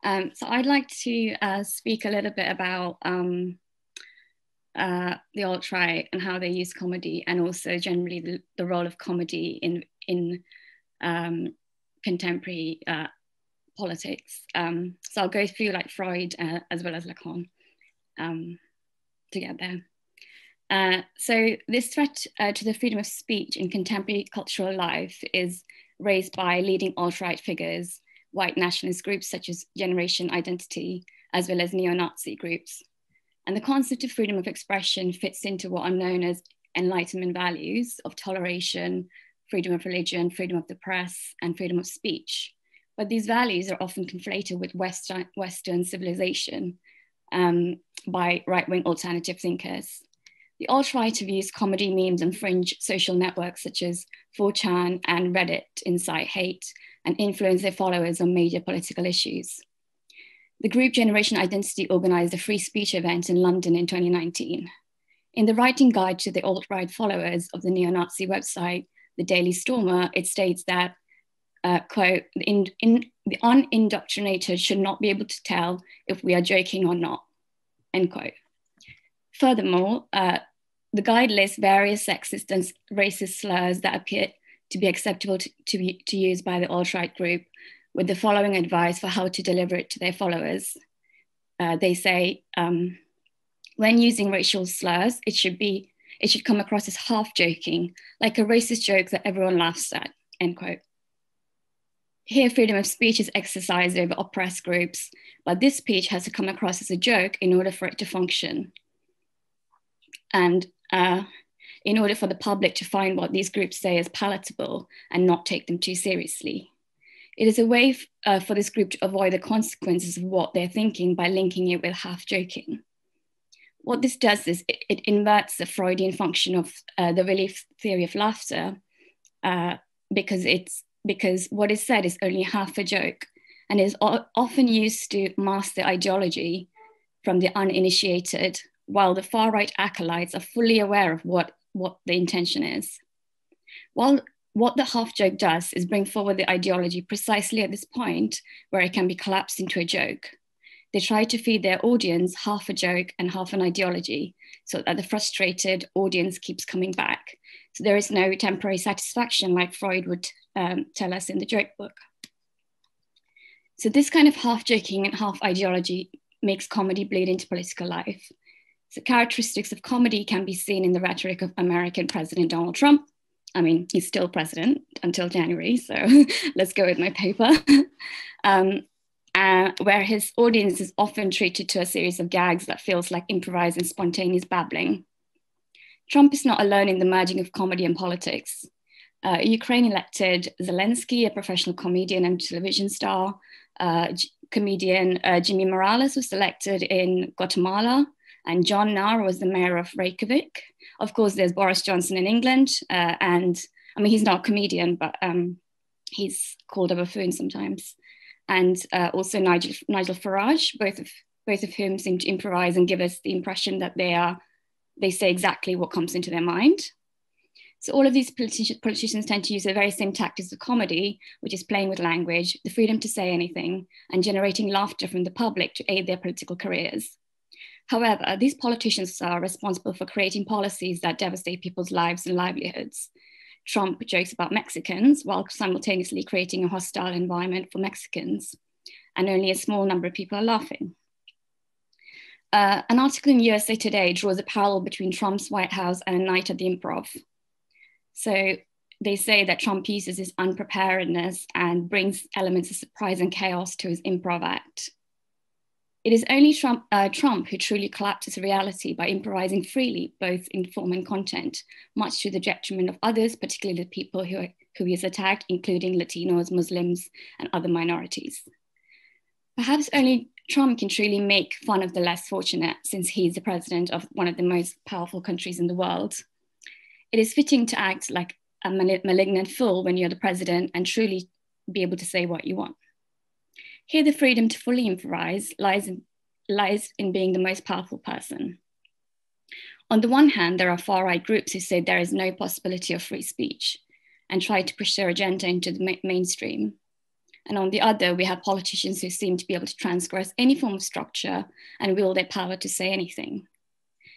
So I'd like to speak a little bit about the alt-right and how they use comedy, and also generally the role of comedy in contemporary politics. So I'll go through like Freud as well as Lacan to get there. So this threat to the freedom of speech in contemporary cultural life is raised by leading alt-right figures, white nationalist groups such as Generation Identity, as well as neo-Nazi groups. And the concept of freedom of expression fits into what are known as Enlightenment values of toleration, freedom of religion, freedom of the press, and freedom of speech. But these values are often conflated with Western civilization by right-wing alternative thinkers. The alt-right have used comedy, memes, and fringe social networks such as 4chan and Reddit to incite hate and influence their followers on major political issues. The group Generation Identity organized a free speech event in London in 2019. In the writing guide to the alt-right followers of the neo-Nazi website, The Daily Stormer, it states that, quote, the unindoctrinated should not be able to tell if we are joking or not, end quote. Furthermore, the guide lists various sexist and racist slurs that appear to be acceptable to use by the alt-right group, with the following advice for how to deliver it to their followers. They say, when using racial slurs, it should come across as half joking, like a racist joke that everyone laughs at, end quote. Here, freedom of speech is exercised over oppressed groups, but this speech has to come across as a joke in order for it to function. And in order for the public to find what these groups say as palatable and not take them too seriously. It is a way for this group to avoid the consequences of what they're thinking by linking it with half joking. What this does is it inverts the Freudian function of the relief theory of laughter because what is said is only half a joke and is often used to mask the ideology from the uninitiated, while the far-right acolytes are fully aware of what the intention is. While what the half joke does is bring forward the ideology precisely at this point where it can be collapsed into a joke. They try to feed their audience half a joke and half an ideology so that the frustrated audience keeps coming back. So there is no temporary satisfaction like Freud would tell us in the joke book. So this kind of half joking and half ideology makes comedy bleed into political life. So characteristics of comedy can be seen in the rhetoric of American President Donald Trump. I mean, he's still president until January, so let's go with my paper. Where his audience is often treated to a series of gags that feels like improvised and spontaneous babbling. Trump is not alone in the merging of comedy and politics. Ukraine elected Zelensky, a professional comedian and television star. Comedian Jimmy Morales was elected in Guatemala, and John Nahr was the mayor of Reykjavik. Of course, there's Boris Johnson in England, and I mean, he's not a comedian, but he's called a buffoon sometimes. And also Nigel Farage, both of whom seem to improvise and give us the impression that they say exactly what comes into their mind. So all of these politicians tend to use the very same tactics of comedy, which is playing with language, the freedom to say anything, and generating laughter from the public to aid their political careers. However, these politicians are responsible for creating policies that devastate people's lives and livelihoods. Trump jokes about Mexicans while simultaneously creating a hostile environment for Mexicans, and only a small number of people are laughing. An article in USA Today draws a parallel between Trump's White House and a night at the Improv. So they say that Trump uses his unpreparedness and brings elements of surprise and chaos to his improv act. It is only Trump who truly collapses reality by improvising freely, both in form and content, much to the detriment of others, particularly the people who he has attacked, including Latinos, Muslims, and other minorities. Perhaps only Trump can truly make fun of the less fortunate, since he's the president of one of the most powerful countries in the world. It is fitting to act like a malignant fool when you're the president and truly be able to say what you want. Here, the freedom to fully improvise lies in being the most powerful person. On the one hand, there are far-right groups who say there is no possibility of free speech and try to push their agenda into the mainstream. And on the other, we have politicians who seem to be able to transgress any form of structure and wield their power to say anything.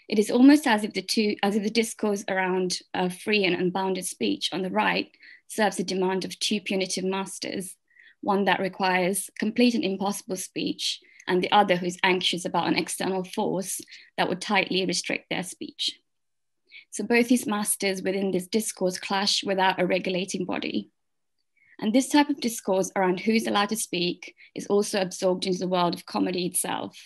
It is almost as if the discourse around free and unbounded speech on the right serves the demand of two punitive masters, one that requires complete and impossible speech, and the other who is anxious about an external force that would tightly restrict their speech. So both these masters within this discourse clash without a regulating body. And this type of discourse around who's allowed to speak is also absorbed into the world of comedy itself.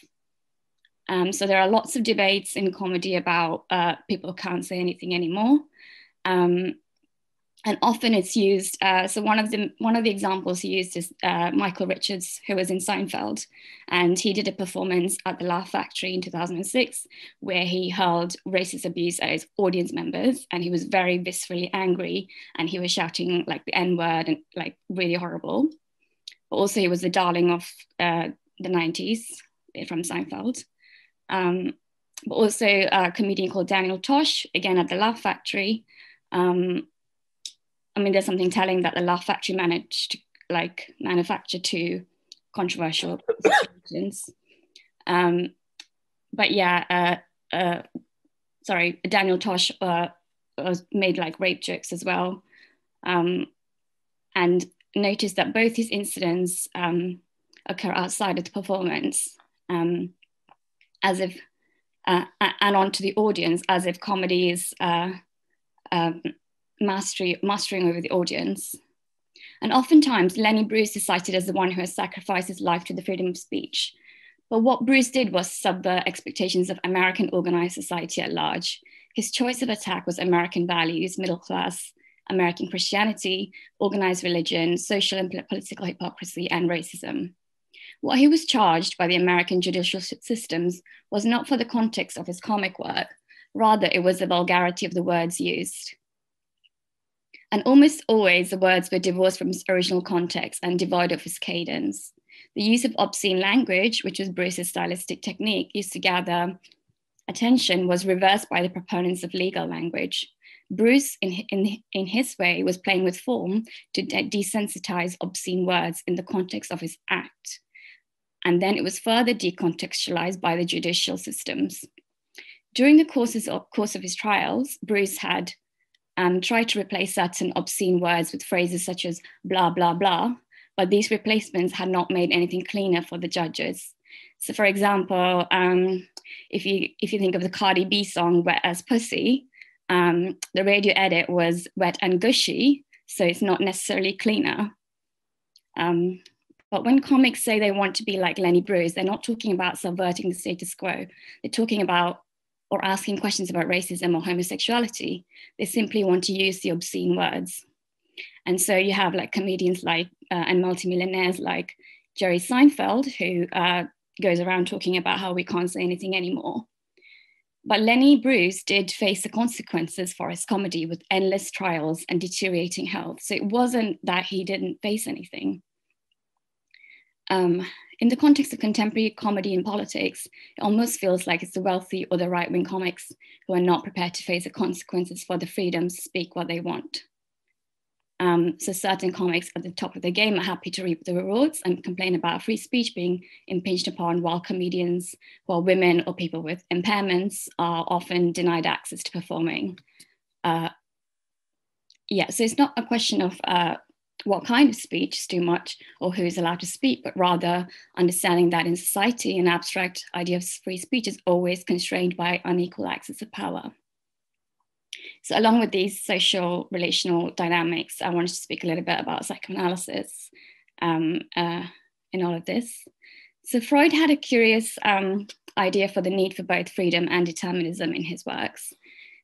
So there are lots of debates in comedy about people who can't say anything anymore. And often it's used, so one of the examples used is Michael Richards, who was in Seinfeld, and he did a performance at the Laugh Factory in 2006, where he hurled racist abuse at his audience members, and he was very viscerally angry, and he was shouting like the N-word and like really horrible. But also he was the darling of the 90s from Seinfeld. But also a comedian called Daniel Tosh, again at the Laugh Factory. I mean, there's something telling that the Laugh Factory managed to like manufacture two controversial situations. But yeah, sorry, Daniel Tosh made like rape jokes as well. And noticed that both these incidents occur outside of the performance, as if, and onto the audience, as if comedy is mastering over the audience. And oftentimes Lenny Bruce is cited as the one who has sacrificed his life to the freedom of speech. But what Bruce did was subvert expectations of American organized society at large. His choice of attack was American values, middle class, American Christianity, organized religion, social and political hypocrisy, and racism. What he was charged by the American judicial systems was not for the context of his comic work, rather it was the vulgarity of the words used. And almost always the words were divorced from its original context and devoid of its cadence. The use of obscene language, which was Bruce's stylistic technique used to gather attention, was reversed by the proponents of legal language. Bruce, in his way, was playing with form to desensitize obscene words in the context of his act. And then it was further decontextualized by the judicial systems. During the course of his trials, Bruce had tried to replace certain obscene words with phrases such as blah, blah, blah, but these replacements had not made anything cleaner for the judges. So for example, if you think of the Cardi B song, Wet as Pussy, the radio edit was wet and gushy, so it's not necessarily cleaner. But when comics say they want to be like Lenny Bruce, they're not talking about subverting the status quo. They're talking about or asking questions about racism or homosexuality. They simply want to use the obscene words. And so you have like comedians like, and multimillionaires like Jerry Seinfeld, who goes around talking about how we can't say anything anymore. But Lenny Bruce did face the consequences for his comedy with endless trials and deteriorating health. So it wasn't that he didn't face anything. In the context of contemporary comedy and politics, it almost feels like it's the wealthy or the right-wing comics who are not prepared to face the consequences for the freedoms to speak what they want. So certain comics at the top of the game are happy to reap the rewards and complain about free speech being impinged upon, while comedians who are women or people with impairments are often denied access to performing. So it's not a question of what kind of speech is too much or who is allowed to speak, but rather understanding that in society, an abstract idea of free speech is always constrained by unequal access to power. So along with these social relational dynamics, I wanted to speak a little bit about psychoanalysis in all of this. So Freud had a curious idea for the need for both freedom and determinism in his works.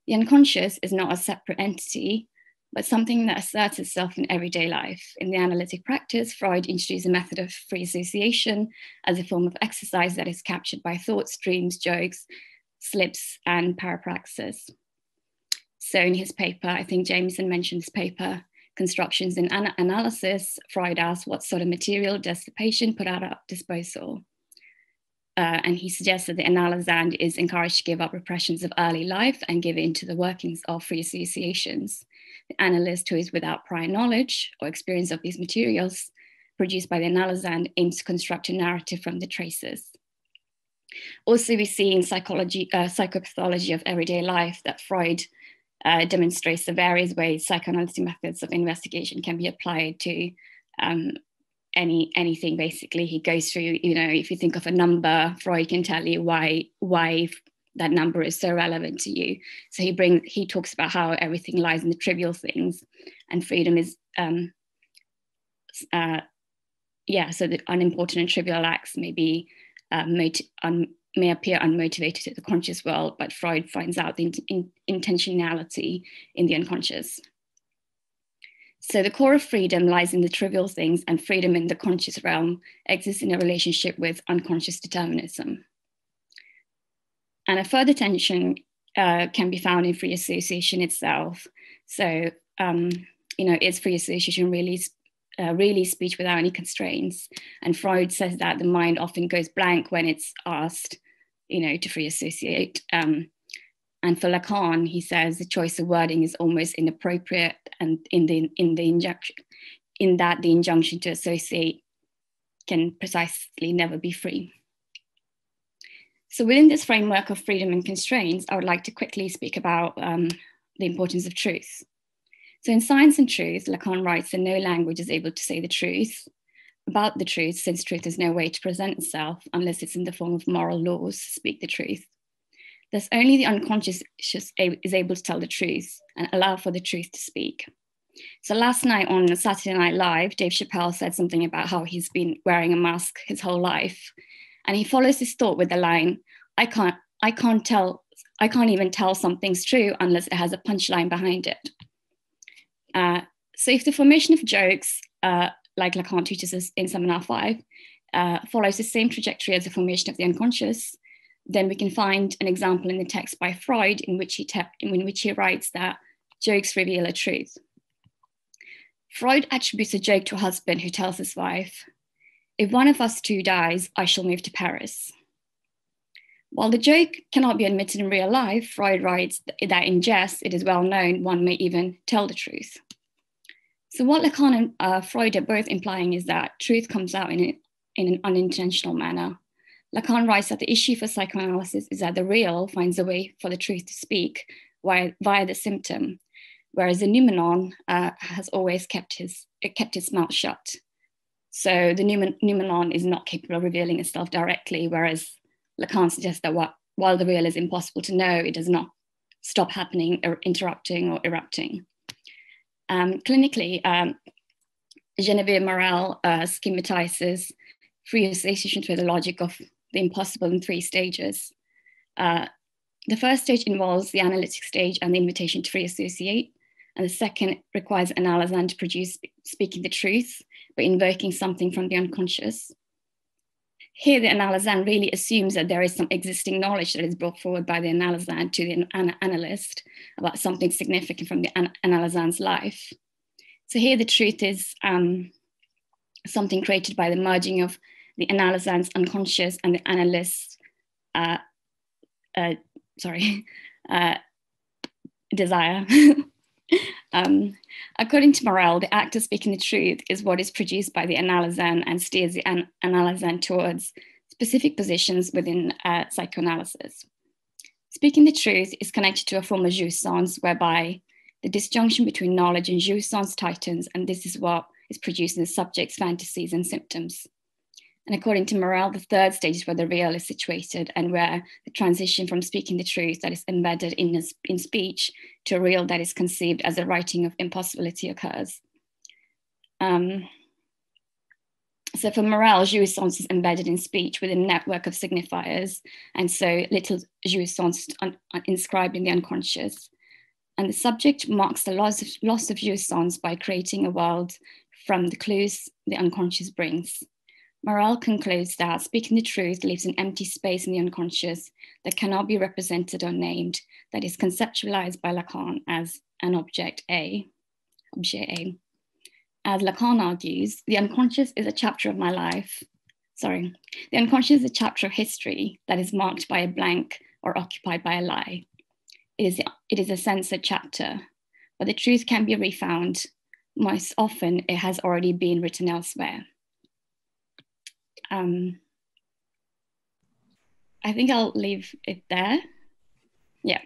The unconscious is not a separate entity, but something that asserts itself in everyday life. In the analytic practice, Freud introduced a method of free association as a form of exercise that is captured by thoughts, dreams, jokes, slips, and parapraxis. So in his paper, I think Jameson mentioned this paper, Constructions in Analysis, Freud asked what sort of material does the patient put out at disposal? And he suggests that the analysand is encouraged to give up repressions of early life and give in to the workings of free associations. The analyst, who is without prior knowledge or experience of these materials, produced by the analysand aims to construct a narrative from the traces. Also, we see in psychopathology of everyday life that Freud demonstrates the various ways psychoanalytic methods of investigation can be applied to anything. Basically, he goes through, if you think of a number, Freud can tell you why that number is so relevant to you. So he talks about how everything lies in the trivial things, and freedom is so the unimportant and trivial acts may be may appear unmotivated to the conscious world, but Freud finds out the intentionality in the unconscious. So the core of freedom lies in the trivial things, and freedom in the conscious realm exists in a relationship with unconscious determinism. And a further tension can be found in free association itself. So, is free association really speech without any constraints? And Freud says that the mind often goes blank when it's asked, to free associate. And for Lacan, he says the choice of wording is almost inappropriate, and in that the injunction to associate can precisely never be free. So within this framework of freedom and constraints, I would like to quickly speak about the importance of truth. So in Science and Truth, Lacan writes that no language is able to say the truth about the truth, since truth has no way to present itself unless it's in the form of moral laws to speak the truth. Thus, only the unconscious is able to tell the truth and allow for the truth to speak. So last night on Saturday Night Live, Dave Chappelle said something about how he's been wearing a mask his whole life. And he follows his thought with the line, I can't even tell something's true unless it has a punchline behind it. So if the formation of jokes, like Lacan teaches us in Seminar 5, follows the same trajectory as the formation of the unconscious, then we can find an example in the text by Freud in which he writes that jokes reveal a truth. Freud attributes a joke to a husband who tells his wife, if one of us two dies, I shall move to Paris. While the joke cannot be admitted in real life, Freud writes that in jest, it is well known one may even tell the truth. So what Lacan and Freud are both implying is that truth comes out in an unintentional manner. Lacan writes that the issue for psychoanalysis is that the real finds a way for the truth to speak via the symptom, whereas the noumenon has always kept its mouth shut. So the noumenon is not capable of revealing itself directly, whereas Lacan suggests that while the real is impossible to know, it does not stop happening, or interrupting or erupting. Clinically, Geneviève Morel schematizes free association with the logic of the impossible in 3 stages. The first stage involves the analytic stage and the invitation to free associate. And the second requires an analysand to produce speaking the truth by invoking something from the unconscious. Here, the analysand really assumes that there is some existing knowledge that is brought forward by the analysand to the analyst about something significant from the analysand's life. So here, the truth is something created by the merging of the analysand's unconscious and the analyst's desire. According to Morel, the act of speaking the truth is what is produced by the analysand and steers the analysand towards specific positions within psychoanalysis. Speaking the truth is connected to a form of jouissance whereby the disjunction between knowledge and jouissance tightens, and this is what is produced in the subject's fantasies and symptoms. And according to Morel, the third stage is where the real is situated and where the transition from speaking the truth that is embedded in speech to a real that is conceived as a writing of impossibility occurs. So for Morel, jouissance is embedded in speech with a network of signifiers, and so little jouissance inscribed in the unconscious. And the subject marks the loss of jouissance by creating a world from the clues the unconscious brings. Morel concludes that speaking the truth leaves an empty space in the unconscious that cannot be represented or named, that is conceptualized by Lacan as an object A. As Lacan argues, the unconscious is a chapter of my life. The unconscious is a chapter of history that is marked by a blank or occupied by a lie. It is a censored chapter, but the truth can be refound. Most often, it has already been written elsewhere. I think I'll leave it there. Yeah.